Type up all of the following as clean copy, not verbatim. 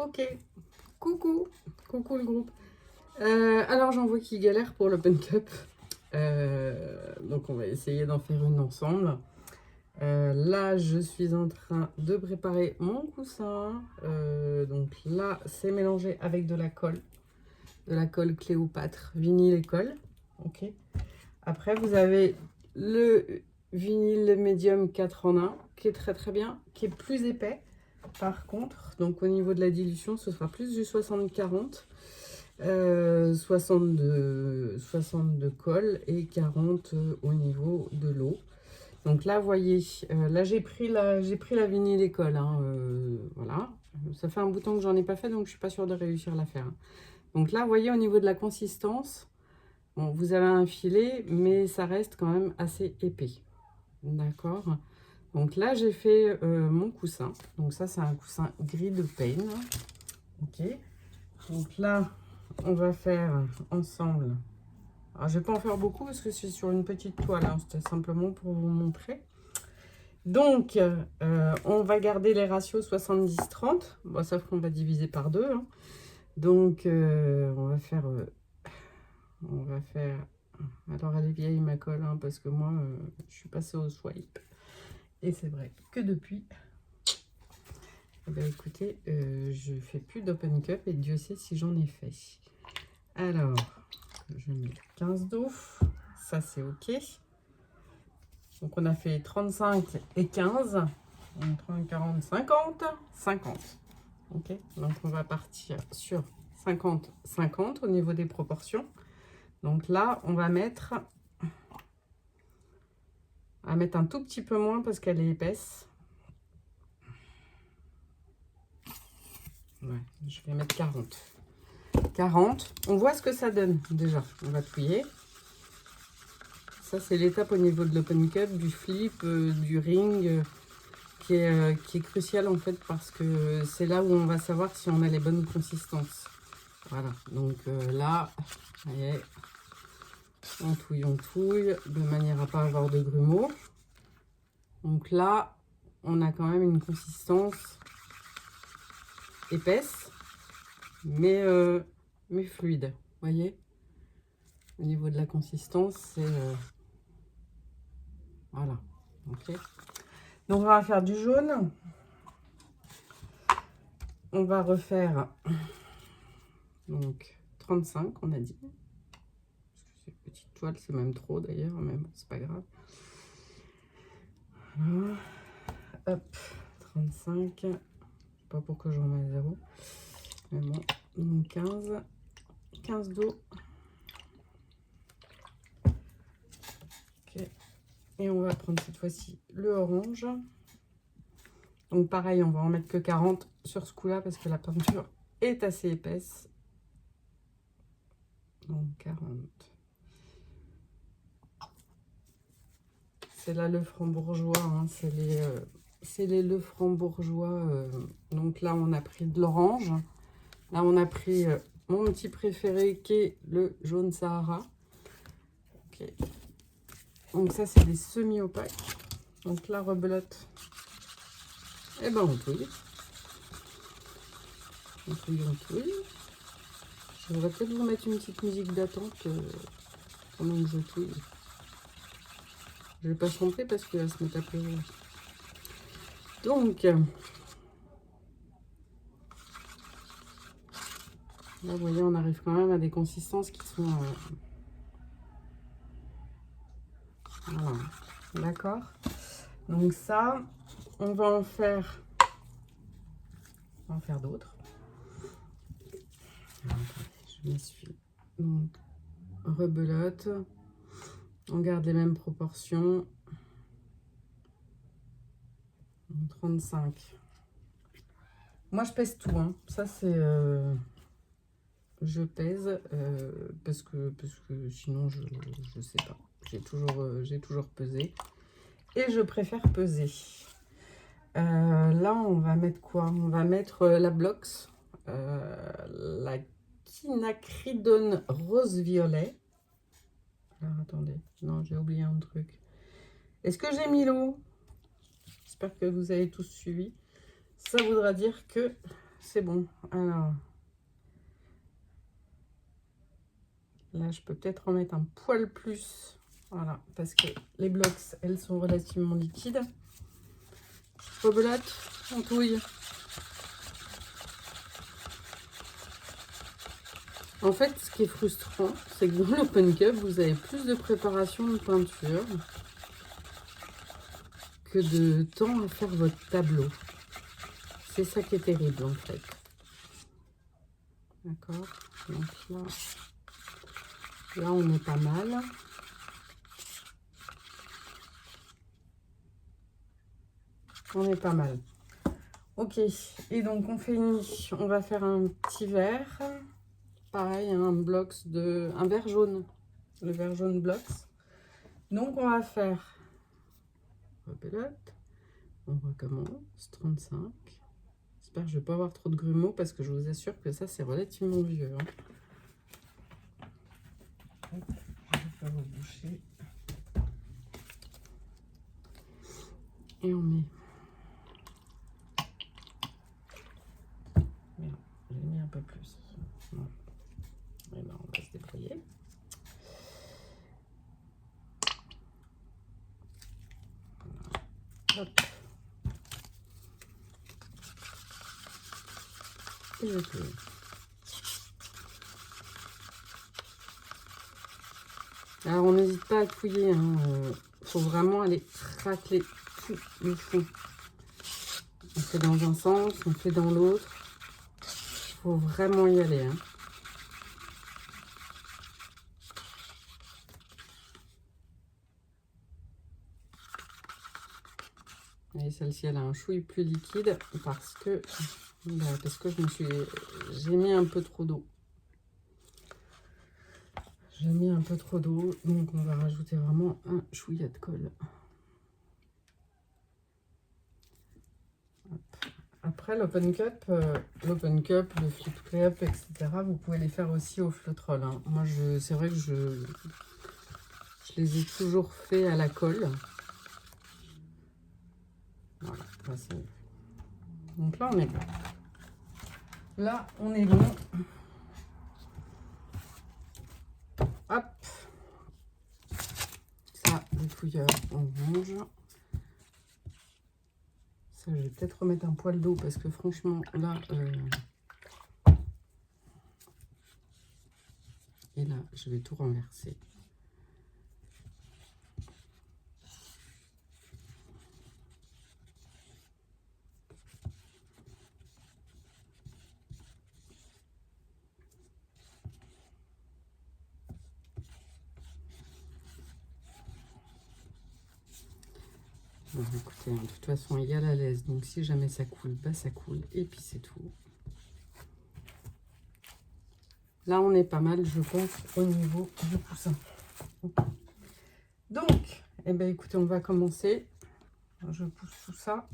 Ok, coucou, coucou le groupe. Alors j'en vois qui galèrent pour l'Open Cup. Donc on va essayer d'en faire une ensemble. Là je suis en train de préparer mon coussin. Donc là c'est mélangé avec de la colle Cléopâtre, vinyle et colle. Ok. Après vous avez le vinyle médium 4 en 1 qui est très bien, qui est plus épais. Par contre, donc au niveau de la dilution, ce sera plus du 60-40, 60 de colle et 40 au niveau de l'eau. Donc là, vous voyez, là j'ai pris la vinyle et colle, hein, voilà. Ça fait un bout de temps que j'en ai pas fait, donc je suis pas sûre de réussir à la faire. Donc là, vous voyez, au niveau de la consistance, bon, vous avez un filet, mais ça reste quand même assez épais. D'accord. Donc là, j'ai fait mon coussin. Donc ça, c'est un coussin gris de Pain. Ok. Donc là, on va faire ensemble. Alors, je vais pas en faire beaucoup parce que c'est sur une petite toile. Hein. C'était simplement pour vous montrer. Donc, on va garder les ratios 70-30. Bon, sauf qu'on va diviser par 2. Hein. Donc, on va faire... Alors, elle est vieille, ma colle, hein, parce que moi, je suis passée au swipe. Et c'est vrai que depuis... Eh bien, écoutez, je fais plus d'open cup et Dieu sait si j'en ai fait. Alors, je mets 15 d'eau. Ça, c'est OK. Donc, on a fait 35 et 15. Donc, 30, 40, 50. 50. OK. Donc, on va partir sur 50, 50 au niveau des proportions. Donc là, on va mettre un tout petit peu moins parce qu'elle est épaisse. Ouais, je vais mettre 40. 40. On voit ce que ça donne déjà. On va touiller. Ça, c'est l'étape au niveau de l'open cup, du flip, du ring, qui est crucial en fait parce que c'est là où on va savoir si on a les bonnes consistances. Voilà, donc là, ça y est, on touille, de manière à pas avoir de grumeaux. Donc là, on a quand même une consistance épaisse, mais fluide, voyez. Au niveau de la consistance, c'est... voilà, ok. Donc on va faire du jaune. On va refaire donc 35, on a dit. Parce que cette petite toile, c'est même trop d'ailleurs, mais bon, c'est pas grave. Voilà. Hop, 35. Je sais pas pourquoi j'en mets 0. Mais bon, donc 15. 15 d'eau. Ok. Et on va prendre cette fois-ci le orange. Donc pareil, on va en mettre que 40 sur ce coup-là parce que la peinture est assez épaisse. Donc 40. C'est là le frambourgeois, hein, c'est les le frambourgeois. Donc là, on a pris de l'orange. Là, on a pris mon petit préféré qui est le jaune Sahara. Okay. Donc ça, c'est des semi-opaques. Donc la rebelote, eh ben on touille. On touille, on touille. Je devrais peut-être vous mettre une petite musique d'attente pendant que je touille. Je vais pas chanter parce que se met à pleurer. Donc, là, vous voyez, on arrive quand même à des consistances qui sont... voilà, d'accord. Donc ça, on va en faire d'autres. Je m'essuie. Donc, rebelote. On garde les mêmes proportions. 35. Moi, je pèse tout. Hein. Ça, c'est... je pèse parce que sinon, je sais pas. J'ai toujours pesé. Et je préfère peser. Là, on va mettre quoi? On va mettre la Blox. La quinacridone rose-violet. Alors, attendez. Non, j'ai oublié un truc. Est-ce que j'ai mis l'eau? J'espère que vous avez tous suivi. Ça voudra dire que c'est bon. Alors, là, je peux peut-être en mettre un poil plus. Voilà, parce que les blocs, elles sont relativement liquides. Rebelote, on touille. En fait, ce qui est frustrant, c'est que dans l'Open Cup, vous avez plus de préparation de peinture que de temps à faire votre tableau. C'est ça qui est terrible, en fait. D'accord. Donc là, on est pas mal. On est pas mal. Ok. Et donc, on finit. On va faire un petit verre. Pareil, un verre jaune. Le verre jaune blocks. Donc, on va faire... Rebelote. On recommence. 35. J'espère que je ne vais pas avoir trop de grumeaux parce que je vous assure que ça, c'est relativement vieux. Hein. Hop, je vais faire reboucher. Et on met... Merde, j'ai mis un peu plus. Non. Et là, on va se débrouiller. Voilà. Hop. Et je peux. Alors, on n'hésite pas à fouiller. Faut vraiment aller racler tout le fond. On fait dans un sens, on fait dans l'autre. Il faut vraiment y aller. Hein. Et celle-ci, elle a un chouille plus liquide parce que j'ai mis un peu trop d'eau. J'ai mis un peu trop d'eau, donc on va rajouter vraiment un chouïa de colle. Après, l'Open Cup, le Flip Cup, etc., vous pouvez les faire aussi au Floetrol. Hein. Moi, c'est vrai que je les ai toujours fait à la colle. Voilà, là, donc là, on est bon. Là, on est bon. Hop. Ça, les fouilleurs, on range. Ça, je vais peut-être remettre un poil d'eau parce que franchement, là... Et là, je vais tout renverser. Bon, écoutez, de toute façon, il y a la laisse. Donc, si jamais ça coule, bah ça coule. Et puis, c'est tout. Là, on est pas mal, je pense, au niveau du coussin. Donc, eh ben, écoutez, on va commencer. Je pousse tout ça,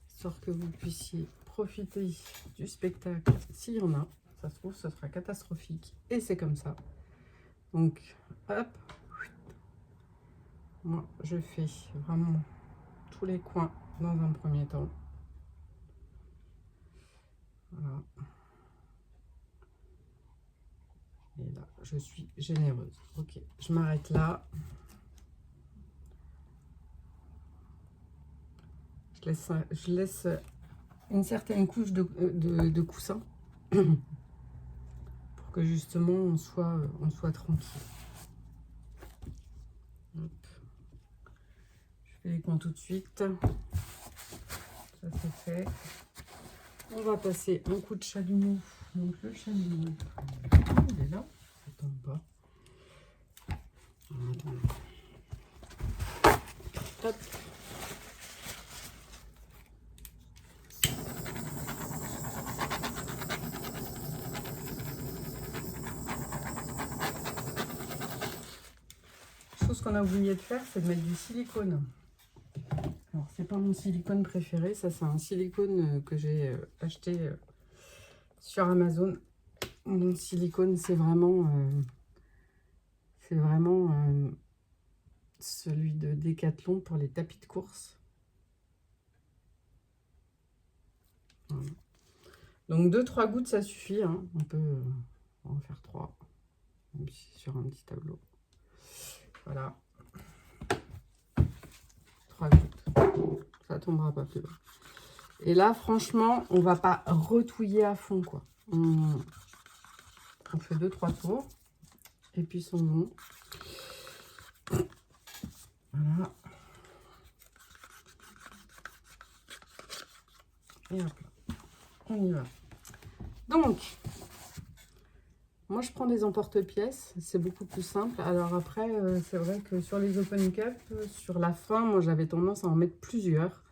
histoire que vous puissiez profiter du spectacle s'il y en a. Ça se trouve, ce sera catastrophique. Et c'est comme ça. Donc, hop. Moi, je fais vraiment tous les coins dans un premier temps. Voilà. Et là, je suis généreuse. Ok, je m'arrête là. Je laisse une certaine couche de coussin pour que justement on soit tranquille. Hop. Je fais les coins tout de suite. Ça c'est fait. On va passer un coup de chalumeau. Donc le chalumeau, il est là. Ça tombe pas. Hop. Chose qu'on a oublié de faire, c'est de mettre du silicone. Alors, c'est pas mon silicone préféré, ça c'est un silicone que j'ai acheté sur Amazon. Mon silicone, c'est vraiment celui de Decathlon pour les tapis de course. Voilà. Donc 2-3 gouttes, ça suffit. Hein. On peut en faire 3, même si c'est sur un petit tableau. Voilà. 3 gouttes. Ça tombera pas plus bas. Et là, franchement, on va pas retouiller à fond, quoi. On fait 2-3 tours. Et puis, son bon. Voilà. Et hop là. On y va. Donc, moi, je prends des emporte-pièces. C'est beaucoup plus simple. Alors après, c'est vrai que sur les Open Cup, sur la fin, moi, j'avais tendance à en mettre plusieurs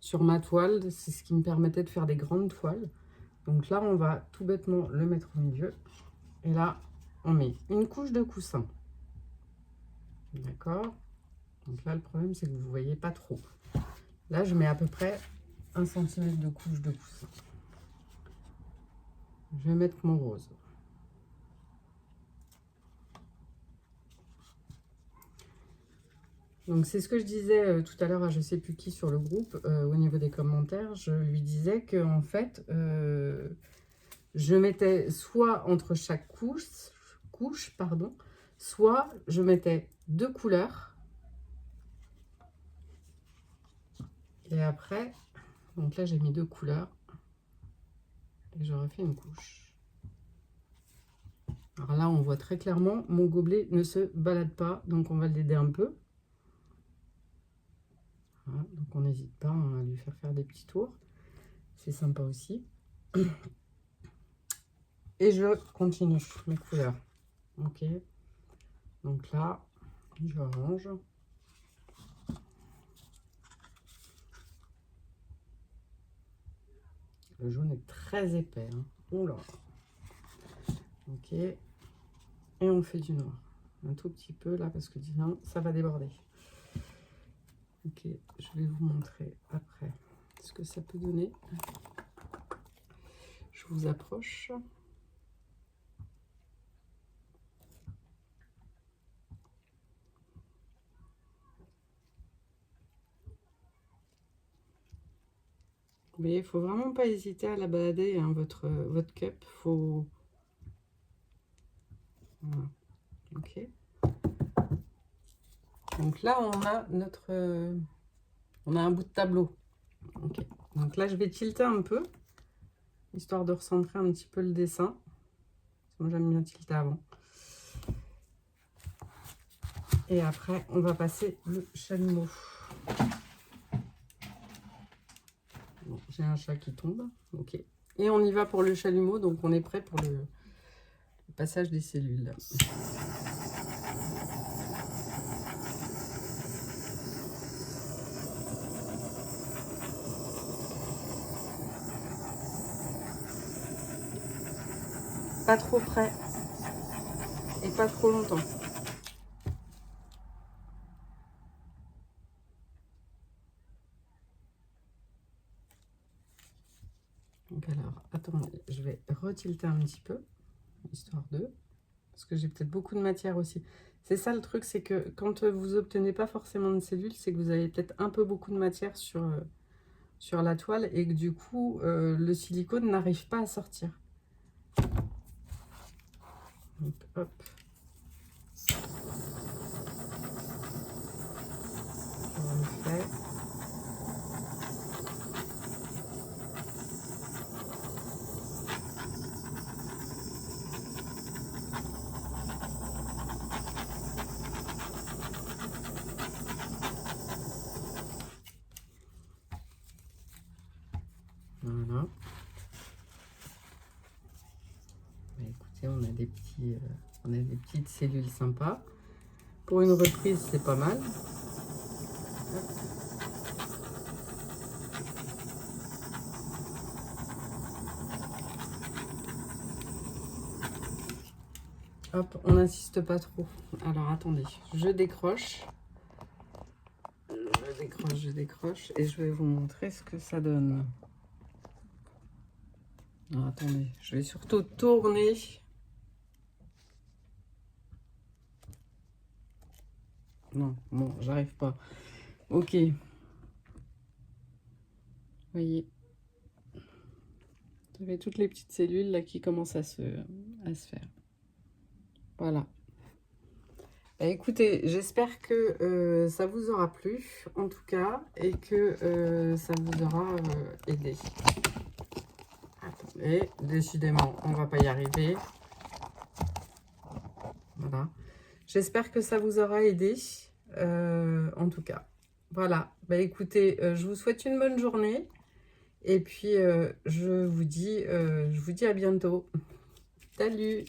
sur ma toile. C'est ce qui me permettait de faire des grandes toiles. Donc là, on va tout bêtement le mettre au milieu. Et là, on met une couche de coussin. D'accord? Donc là, le problème, c'est que vous ne voyez pas trop. Là, je mets à peu près 1 cm de couche de coussin. Je vais mettre mon rose. Donc, c'est ce que je disais tout à l'heure à je ne sais plus qui sur le groupe, au niveau des commentaires. Je lui disais que en fait, je mettais soit entre chaque couche, soit je mettais 2 couleurs. Et après, donc là, j'ai mis 2 couleurs. Et je refais une couche. Alors là, on voit très clairement, mon gobelet ne se balade pas. Donc, on va l'aider un peu. Voilà, donc, on n'hésite pas à lui faire des petits tours. C'est sympa aussi. Et je continue mes couleurs. Ok. Donc là, je range. Le jaune est très épais. Hein. Oula. Ok. Et on fait du noir. Un tout petit peu là, parce que sinon, ça va déborder. Ok, je vais vous montrer après ce que ça peut donner. Je vous approche. Mais il faut vraiment pas hésiter à la balader, hein, votre cup. Faut... Voilà. Ok. Donc là, on a on a un bout de tableau. Ok. Donc là, je vais tilter un peu, histoire de recentrer un petit peu le dessin. Moi, j'aime bien tilter avant. Et après, on va passer le chalumeau. Bon, j'ai un chat qui tombe. Ok. Et on y va pour le chalumeau. Donc, on est prêt pour le passage des cellules. Pas trop près et pas trop longtemps. Donc alors, attendez, je vais retilter un petit peu, histoire de... Parce que j'ai peut-être beaucoup de matière aussi. C'est ça le truc, c'est que quand vous obtenez pas forcément de cellules, c'est que vous avez peut-être un peu beaucoup de matière sur la toile et que du coup, le silicone n'arrive pas à sortir. Donc, hop. On le fait. Voilà. Bah, écoutez, on a des petites cellules sympas. Pour une reprise, c'est pas mal. Hop, on n'insiste pas trop. Alors, attendez, je décroche. Je décroche et je vais vous montrer ce que ça donne. Alors, attendez, je vais surtout tourner. Non, bon, j'arrive pas. Ok. Voyez. Vous avez toutes les petites cellules là qui commencent à se faire. Voilà. Bah, écoutez, j'espère que ça vous aura plu, en tout cas, et que ça vous aura aidé. Attendez, décidément, on va pas y arriver. Voilà. J'espère que ça vous aura aidé, en tout cas. Voilà. Bah, écoutez, je vous souhaite une bonne journée. Et puis, je vous dis à bientôt. Salut!